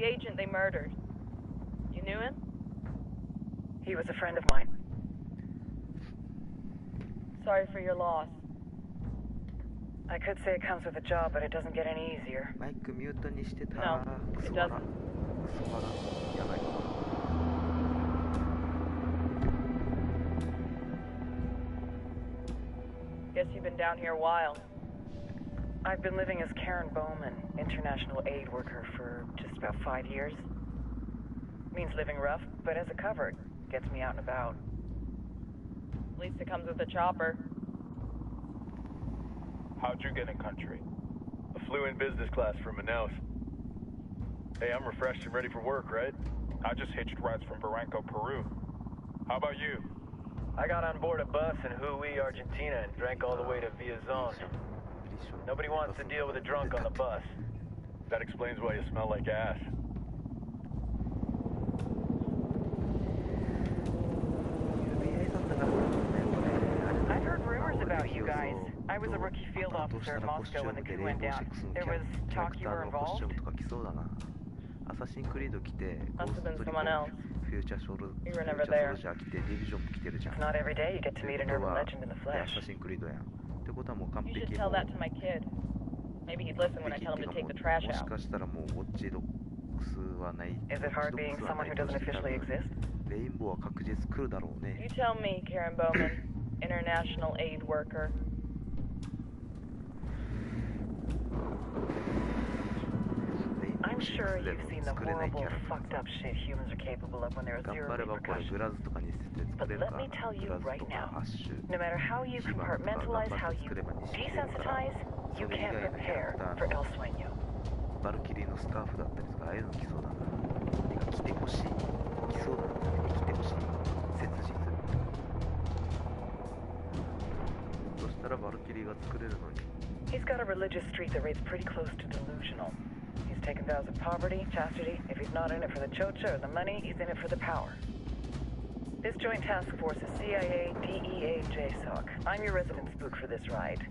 The agent they murdered. You knew him? He was a friend of mine. Sorry for your loss. I could say it comes with a job, but it doesn't get any easier. マイクミュートにしてた。 No, ク it ソ笑 doesn't. クソ笑やばい。 Guess you've been down here a while. I've been living as Karen Bowman, international aid worker, for just about 5 years. Means living rough, but as a cover, gets me out and about. At least it comes with a chopper. How'd you get in country? I flew in business class from Manaus. Hey, I'm refreshed and ready for work, right? I just hitched rides from Barranco, Peru. How about you? I got on board a bus in Hui, Argentina, and drank all the way to Villazon. Nobody wants to deal with a drunk on the bus. That explains why you smell like ass. I've heard rumors about you guys. I was a rookie field officer in Moscow when the coup went down. There was talk you were involved? アサシンクリード来て、ゴー Must ス have ト been リコ someone ン、 else. フューチャーソル You were ジャ never ー there. 来て、ディビジョンも来てるじゃん。 Not every day you get to meet an urban legend in the ア flesh. サシンクリードやん。ってことはもう完 You 璧 should も tell that to my kid. Maybe he'd listen when I tell him to take the trash もし out. かしたらもうウォッチドックスはない。 Is it hard being someone who doesn't officially exist? レインボーは確実来るだろう You ね。 tell me, Karen Bowman, international aid worker. I'm sure you've seen the horrible, fucked up shit humans are capable of when there are 頑 zero 張ればこれ repercussions. グラズとかにして作 But れる let か me tell グ you ラズ right とか now, アッシュ no matter how you 火花とか頑 compartmentalize, 張 how って you 作れば西してるから desensitize, そ you れ以 can't 外のキャ prepare ラクター for El Sueño. バルキリーのスカーフだったりとかああいうの着そうだな。てか着てほしい。着そうだったり着てほしい。切実。そしたらバルキリーが作れるのに。 He's got a religious streak that rates pretty close to delusional. He's taken vows of poverty, chastity. If he's not in it for the chocha or the money, he's in it for the power. This joint task force is CIA, DEA, JSOC. I'm your resident spook for this ride.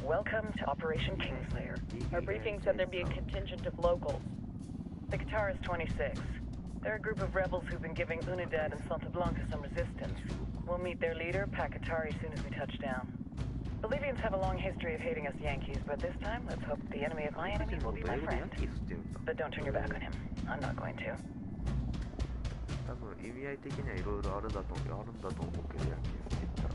Welcome to Operation Kingslayer. Our briefing said there'd be a contingent of locals. The Qatar is 26. They're a group of rebels who've been giving Unidad and Santa Blanca some resistance. We'll meet their leader, Pakatari, as soon as we touch down. Bolivians have a long history of hating us Yankees, but this time, let's hope the enemy of my enemy will be my friend. But don't turn your back on him. I'm not going to. 多分意味合い的にはいろいろあるんだと思うけど、ヤンキースって言ったら。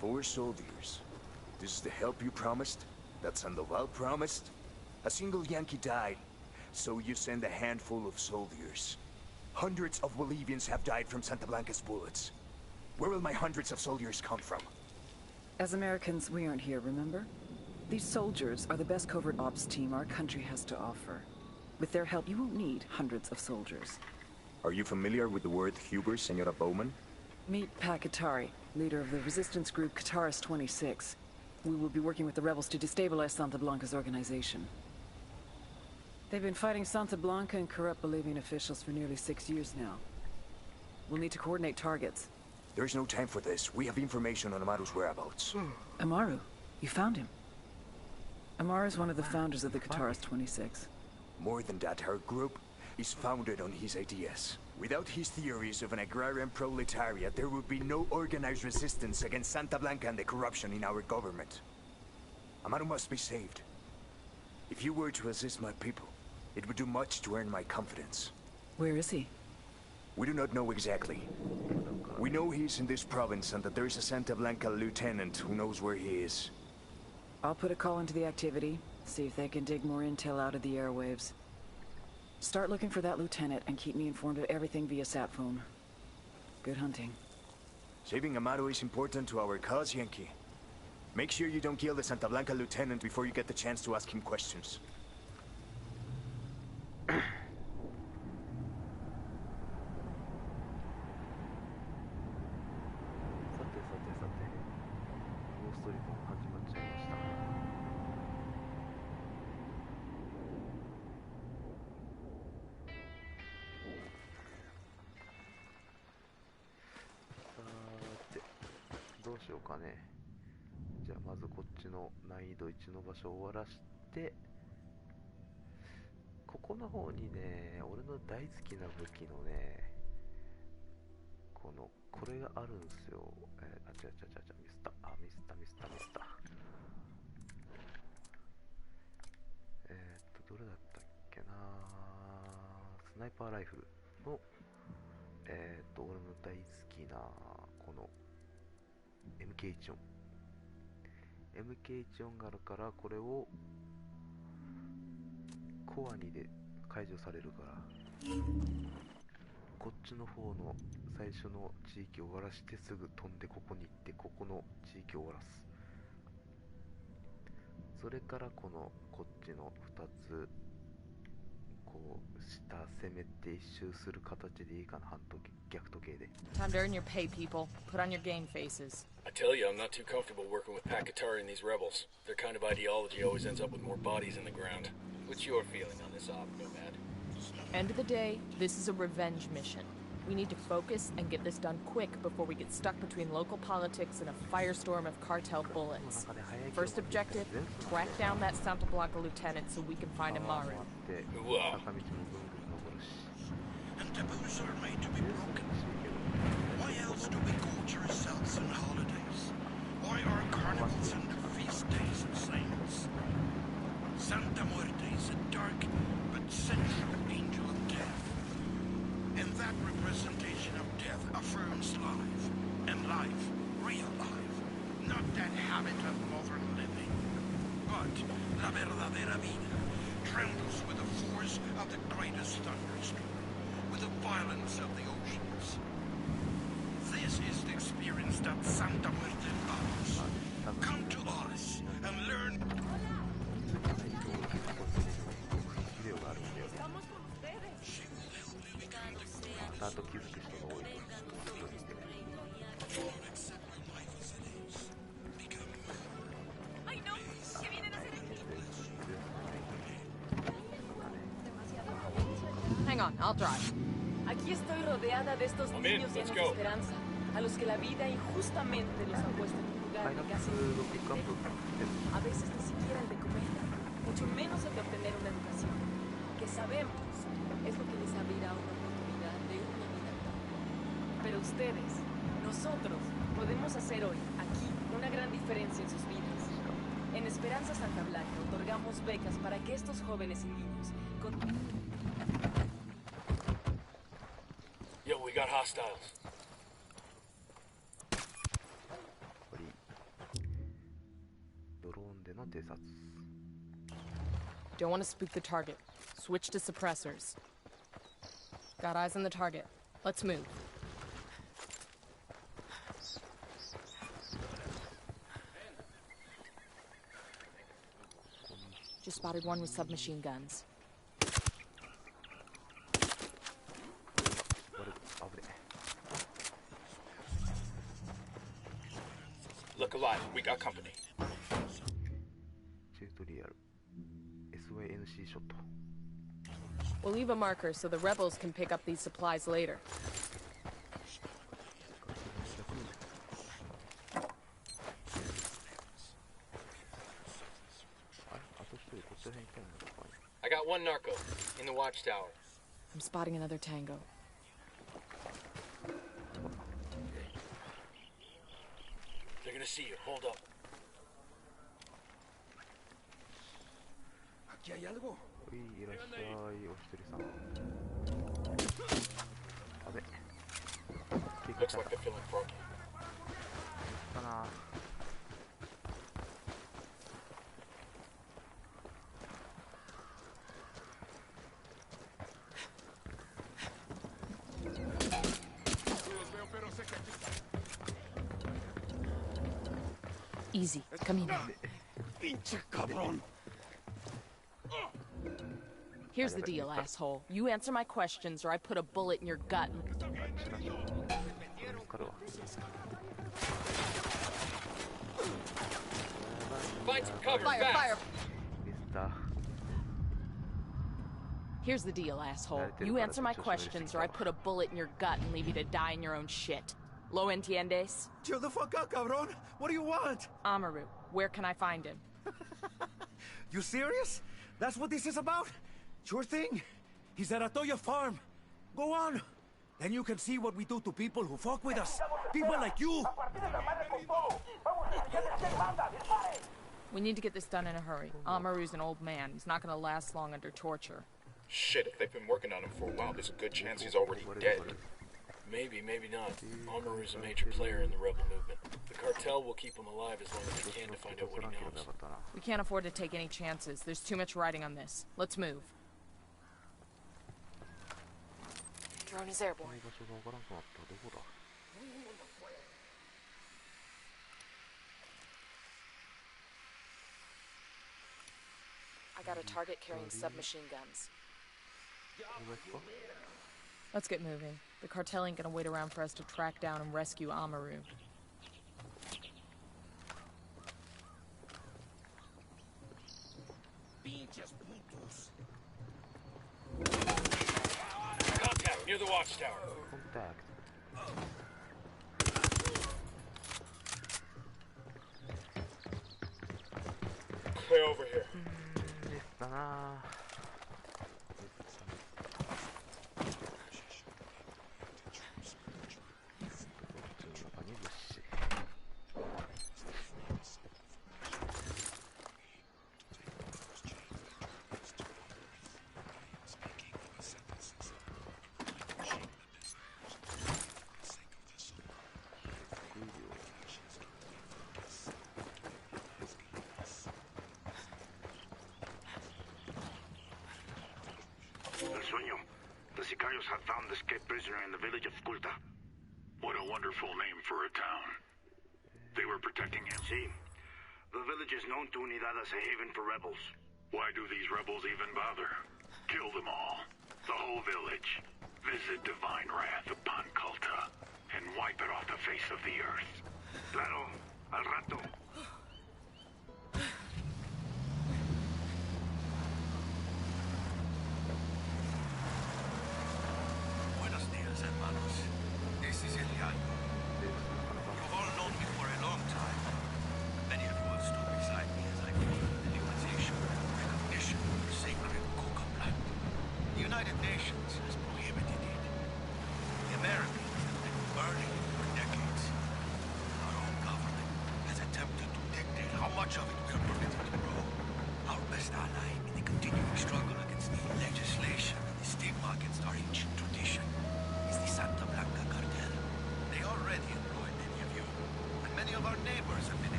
Four soldiers. This is the help you promised? That Sandoval promised? A single Yankee died, so you send a handful of soldiers. Hundreds of Bolivians have died from Santa Blanca's bullets. Where will my hundreds of soldiers come from? As Americans, we aren't here, remember? These soldiers are the best covert ops team our country has to offer. With their help, you won't need hundreds of soldiers. Are you familiar with the word Huber, Senora Bowman? Meet Pakatari, leader of the resistance group Qatar's 26. We will be working with the rebels to destabilize Santa Blanca's organization. They've been fighting Santa Blanca and corrupt Bolivian officials for nearly 6 years now. We'll need to coordinate targets. There's no time for this. We have information on Amaru's whereabouts. Amaru? You found him? Amaru is one of the founders of the Qatar's 26. More than that, her group is founded on his ideas. Without his theories of an agrarian proletariat, there would be no organized resistance against Santa Blanca and the corruption in our government. Amaru must be saved. If you were to assist my people, it would do much to earn my confidence. Where is he? We do not know exactly. We know he's in this province and that there's a Santa Blanca lieutenant who knows where he is. I'll put a call into the activity, see if they can dig more intel out of the airwaves. Start looking for that lieutenant and keep me informed of everything via sat phone. Good hunting. Saving Amaru is important to our cause, Yankee. Make sure you don't kill the Santa Blanca lieutenant before you get the chance to ask him questions. しようかね。じゃあまずこっちの難易度1の場所を終わらして、ここの方にね、俺の大好きな武器のね、これがあるんですよ。違う、ミスった。どれだったっけな。スナイパーライフルの、俺の大好きな、この、MK14 があるから、これを、コア2で解除されるから、こっちの方の最初の地域を終わらしてすぐ飛んでここに行って、ここの地域を終わらす。それからこっちの2つこう下攻めて一周する形でいいかな。逆時計で。 Time to earn your pay, people. Put on your game faces. I tell you, I'm not too comfortable working with Pakatari and these rebels. Their kind of ideology always ends up with more bodies in the ground. What's your feeling on this op, Nomad? End of the day, this is a revenge mission. We need to focus and get this done quick before we get stuck between local politics and a firestorm of cartel bullets. First objective, track down that Santa Blanca lieutenant so we can find Amaru. And taboos are made to be broken. Why else do we gorge ourselves on holidays? Why are carnivals and feast days of saints? Santa Muerte is a dark but central angel of death. And that representation of death affirms life. And life, real life. Not that habit of modern living. But la verdadera vida trembles with the force of the greatest thunderstorm, with the violence of the oceans. This is the experience that Santa Muerte loves. Come to us and learn. Hang on, I'll drive. Aquí estoy rodeada de estos niños llenos de esperanza, a los que la vida injustamente los ha puesto en un lugar que casi no tienen. A veces ni siquiera el de comer, mucho menos el de obtener una educación, que sabemos es lo que les abrirá una oportunidad de una vida mejor. Pero ustedes, nosotros, podemos hacer hoy, aquí, una gran diferencia en sus vidas. En Esperanza Santa Blanca otorgamos becas para que estos jóvenes y niños continúen. Yo, we got hostiles. Don't want to spook the target. Switch to suppressors. Got eyes on the target. Let's move. Just spotted one with submachine guns. Look alive, we got company. We'll leave a marker so the rebels can pick up these supplies later. I got one narco in the watchtower. I'm spotting another tango. They're gonna see you. Hold up. Aquí hay algo. Looks like they're feeling froggy. Easy. Come here. Here's the deal, asshole. You answer my questions or I put a bullet in your gut. Find some cover, Fire, fast. fire! Here's the deal, asshole. You answer my questions or I put a bullet in your gut and leave you to die in your own shit. Lo entiendes? Chill the fuck out, cabron. What do you want? Amaru, where can I find him? You serious? That's what this is about? Sure thing. He's at Atoya Farm. Go on. Then you can see what we do to people who fuck with us. People like you. We need to get this done in a hurry. Amaru's an old man. He's not gonna last long under torture. Shit, if they've been working on him for a while, there's a good chance he's already dead. Maybe, maybe not. Amaru's a major player in the rebel movement. The cartel will keep him alive as long as they can to find out what he knows. We can't afford to take any chances. There's too much riding on this. Let's move. Drone is airborne. I got a target carrying submachine guns. Let's get moving. The cartel ain't gonna wait around for us to track down and rescue Amaru. Contact near the watchtower. Contact. Clear over here. だな。The Sicarios have found the escaped prisoner in the village of Sculta. What a wonderful name for a town. They were protecting him. See, the village is known to Unidad as a haven for rebels. Why do these rebels even bother? Kill them all. The whole village. Visit divine wrath upon Culta and wipe it off the face of the earth. Claro, al rato.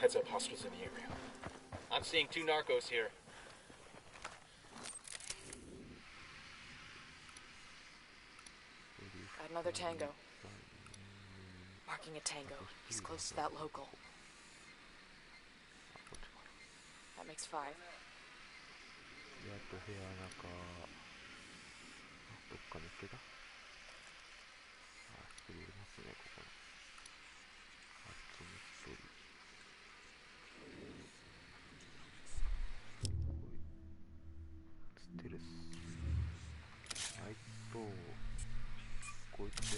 Heads up, hostiles in the area. I'm seeing 2 narcos here. Got another tango. Marking a tango. He's close to that local. That makes 5. で、あと部屋中、どっか抜けだ。あ、1人いますね、ここに。あっちに1人。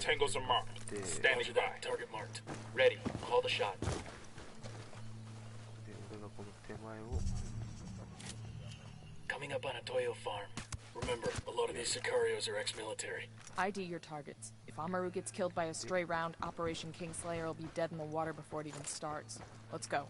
Tangos are marked. Standing by. Target marked. Ready. Call the shot. Coming up on Atoyo Farm. Remember, a lot of these Sicarios are ex-military. ID your targets. If Amaru gets killed by a stray round, Operation Kingslayer will be dead in the water before it even starts. Let's go.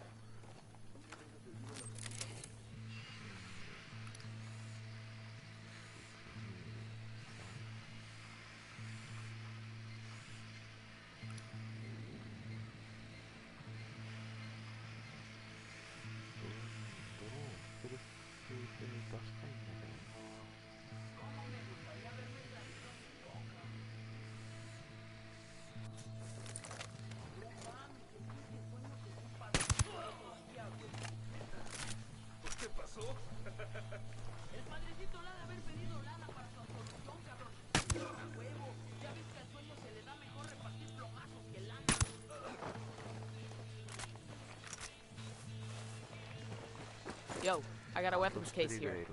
Yo, I got a weapons case here.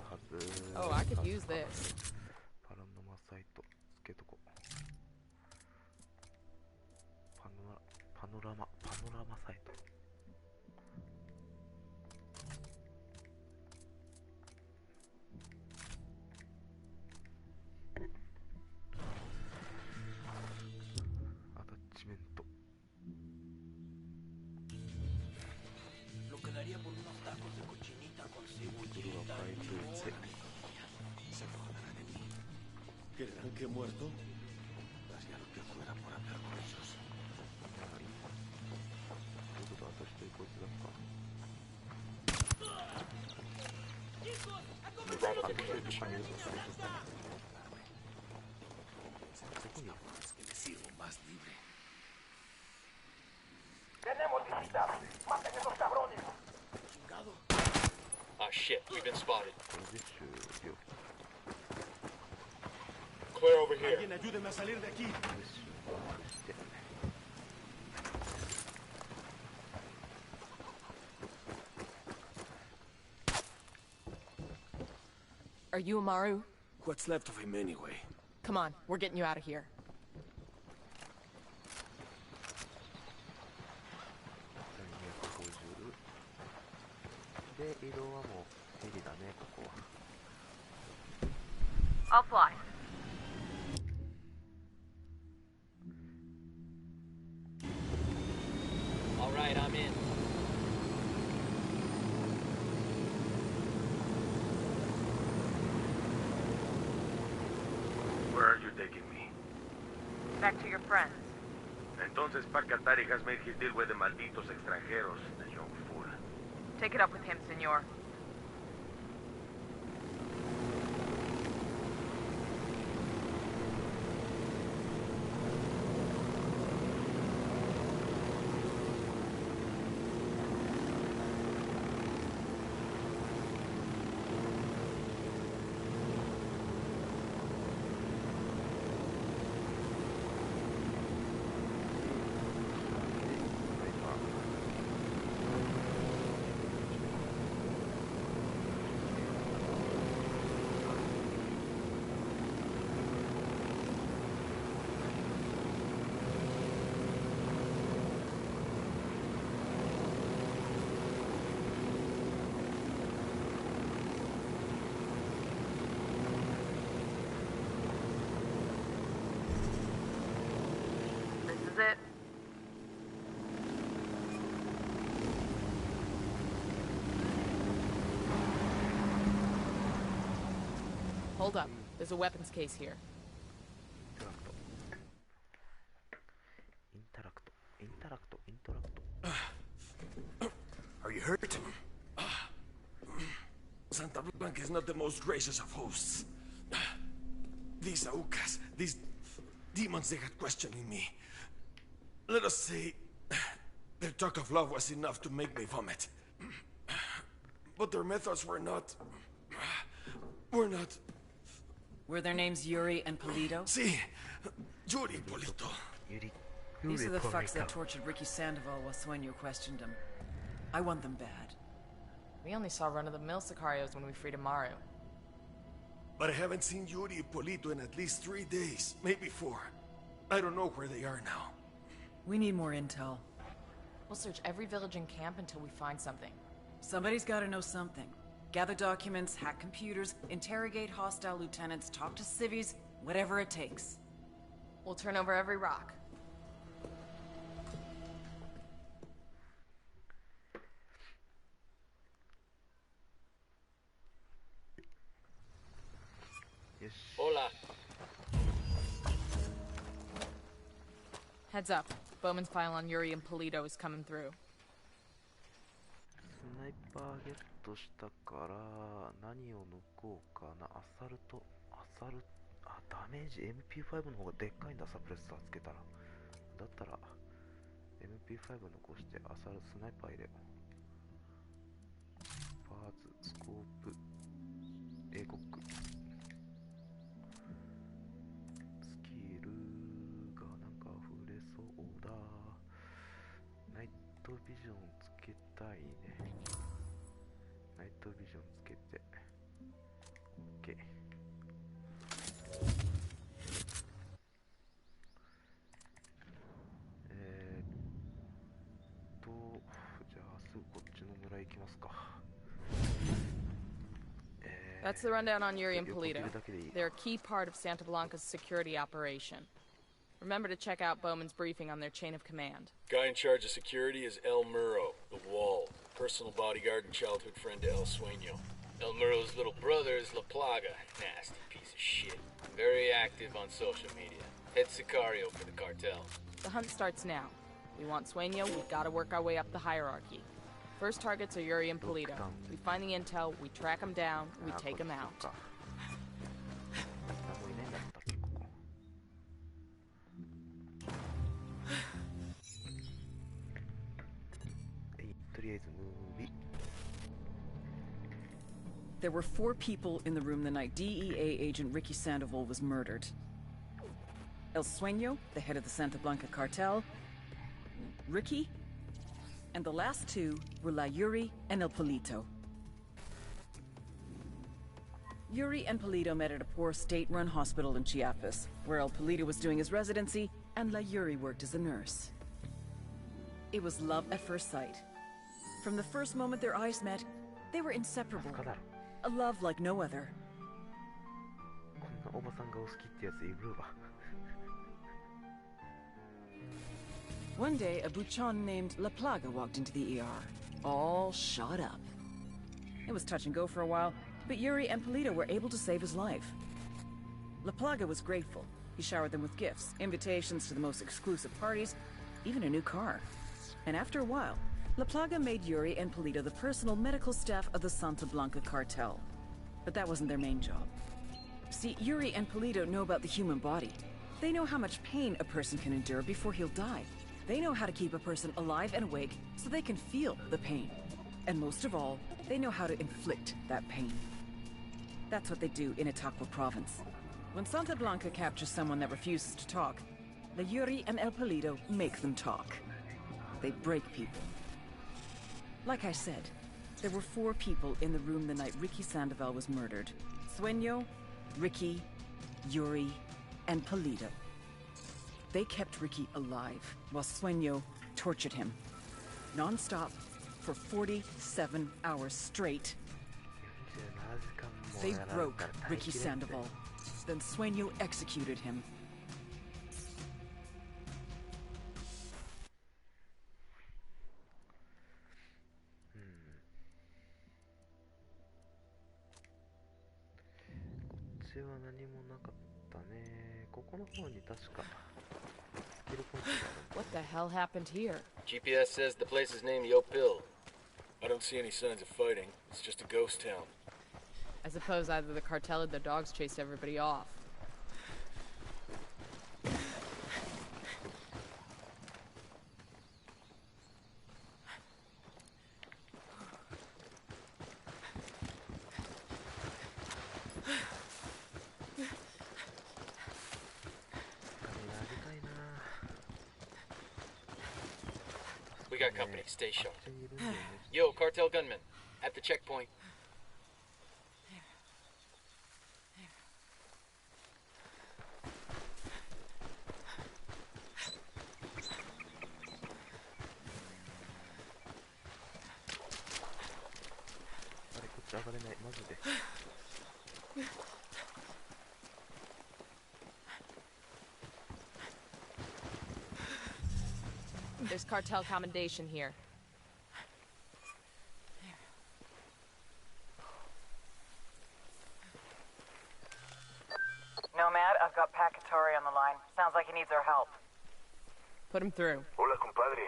Oh, I could use this. パノラマサイトつけとこう。パノラマサイト。アタッチメント。¿Creerán que he muerto? Haría lo que fuera por hablar con ellos. Que me sigo más libre. ¡Tenemos visitas! ¡Maten a esos cabrones! Ah, shit, we've been spotted. Clear over here. Alguien ayúdeme a salir de aquí. Are you Amaru? What's left of him anyway? Come on, we're getting you out of here. で、移動はもうヘリだね、ここは。I'll fly. All right, I'm in. Where are you taking me? Back to your friends. Entonces, Pakatari has made his deal with the malditos extranjeros, the young fool. Take it up with him, senor. Is it? Hold up. There's a weapons case here. Are you hurt? Santa Blanca is not the most gracious of hosts. These Aucas, these demons they had questioning me. Let us say, their talk of love was enough to make me vomit. But their methods were not... Were their names Yuri and Polito? Si, Yuri Polito. These are the fucks that tortured Ricky Sandoval while Sueño questioned him. I want them bad. We only saw run-of-the-mill Sicarios when we freed Amaru. But I haven't seen Yuri and Polito in at least 3 days, maybe 4. I don't know where they are now. We need more intel. We'll search every village and camp until we find something. Somebody's gotta know something. Gather documents, hack computers, interrogate hostile lieutenants, talk to civvies, whatever it takes. We'll turn over every rock. Hola. Heads up. Bowman's file on Yuri and Polito is coming through. スナイパーゲットしたから何を抜こうかな。アサルト、ダメージ MP5 の方がでっかいんだ、サプレッサーつけたら。だったら MP5 残してスナイパー入れよう。パーツ、スコープ、英国スキルがなんか溢れそうだ。ナイトビジョンつけたいね。ナイトビジョンつけて OK。 じゃあすぐこっちの村行きますか。That's the rundown on Yuri and Polito. They're a key part of Santa Blanca's security operation. Remember to check out Bowman's briefing on their chain of command. Guy in charge of security is El Muro, the Wall. Personal bodyguard and childhood friend to El Sueño. El Muro's little brother is La Plaga. Nasty piece of shit. Very active on social media. Head Sicario for the cartel. The hunt starts now. We want Sueño, we gotta work our way up the hierarchy. First targets are Yuri and Polito. We find the intel, we track them down, we take them out. とりあえずムービー。 There were 4 people in the room the night DEA agent Ricky Sandoval was murdered. El Sueño, the head of the Santa Blanca cartel, Ricky, and the last 2 were La Yuri and El Polito. Yuri and Polito met at a poor state-run hospital in Chiapas, where El Polito was doing his residency and La Yuri worked as a nurse. It was love at first sight. From the first moment their eyes met, they were inseparable. A love like no other. こんなおばさんがお好きってやついるわ。 One day, a buchon named La Plaga walked into the ER, all shot up. It was touch and go for a while, but Yuri and Polito were able to save his life. La Plaga was grateful. He showered them with gifts, invitations to the most exclusive parties, even a new car. And after a while, La Plaga made Yuri and Polito the personal medical staff of the Santa Blanca cartel. But that wasn't their main job. See, Yuri and Polito know about the human body. They know how much pain a person can endure before he'll die. They know how to keep a person alive and awake so they can feel the pain. And most of all, they know how to inflict that pain. That's what they do in Itaqua province. When Santa Blanca captures someone that refuses to talk, the Yuri and El Polito make them talk. They break people. Like I said, there were 4 people in the room the night Ricky Sandoval was murdered. Sueño, Ricky, Yuri, and Polito. They kept Ricky alive, while Sueño tortured him. Non-stop, for 47 hours straight. They broke Ricky Sandoval. Then Sueño executed him. What the hell happened here? GPS says the place is named Yopil. I don't see any signs of fighting. It's just a ghost town. I suppose either the cartel or the dogs chased everybody off. We got company. Stay sharp. Yo, cartel gunman. At the checkpoint. 上がれないマジで。 There's cartel commendation here. Nomad, I've got Pakatari on the line. Sounds like he needs our help. Put him through. Hola, compadre.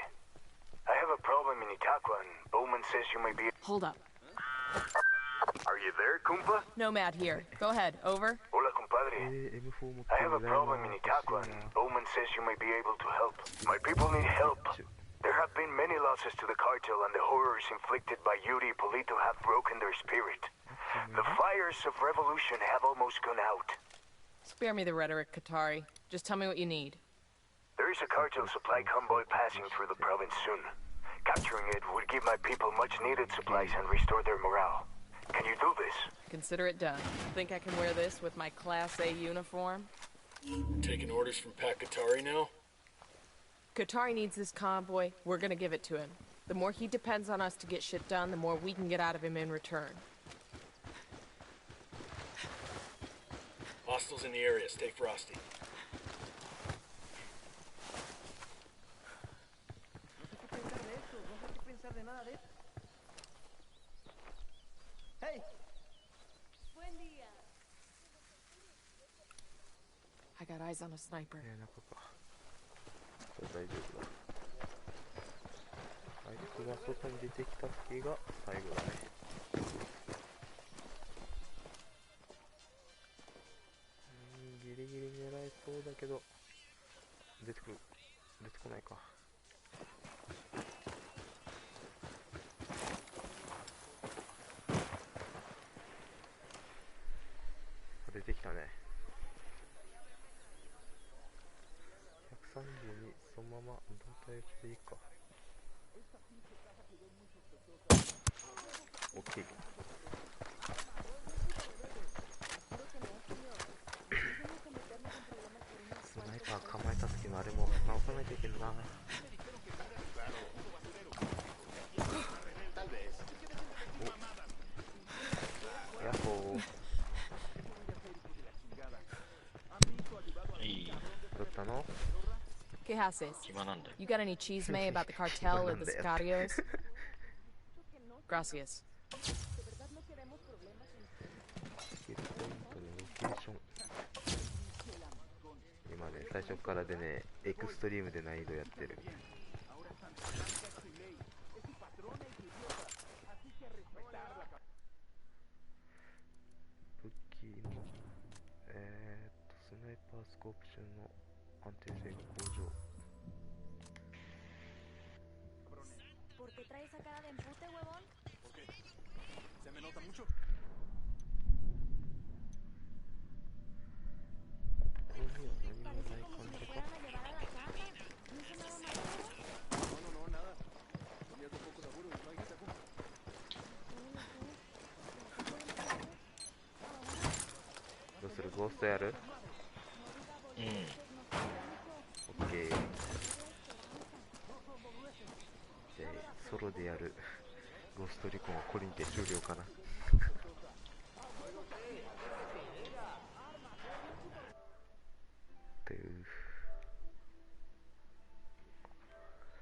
I have a problem in Itaqua, and Bowman says you might be... Hold up. Are you there, compa? Nomad here. Go ahead. Over. Hola, compadre. I have a problem in Itaqua, and Bowman says you might be able to help. My people need help. There have been many losses to the cartel, and the horrors inflicted by Yuri Polito have broken their spirit. The fires of revolution have almost gone out. Spare me the rhetoric, Qatari. Just tell me what you need. There is a cartel supply convoy passing through the province soon. Capturing it would give my people much-needed supplies and restore their morale. Can you do this? Consider it done. Think I can wear this with my Class A uniform? Taking orders from Pakatari now? Qatari needs this convoy. We're gonna give it to him. The more he depends on us to get shit done, the more we can get out of him in return. Hostiles in the area. Stay frosty. Hey. I got eyes on a sniper. 大丈夫だ。あいつが外に出てきた時が最後だね。ギリギリ狙えそうだけど出てこないか。出てきたね。132、そのまま胴体でいいか。大きい。スナイパー構えた時のあれも直さないといけんな。お、ヤッホー。どうったの¿Qué haces? You got any chisme about the cartel or the sicarios? Gracias. 今ね、最初からでね、エクストリームで難易度やってる。武器のスナイパースコープ中の安定性が向上。¿Por qué traes esa cara de empute, huevón? ¿Por qué? ¿Se me nota mucho? Parece como si te fueran a llevar a la casa. ¿No hizo nada malo? No, nada. Cambiaste un poco de apuro y no hay que sacar. どうする？ゴーストやる？うん。オッケー。じゃあソロでやるゴーストリコンはこれにて終了かな。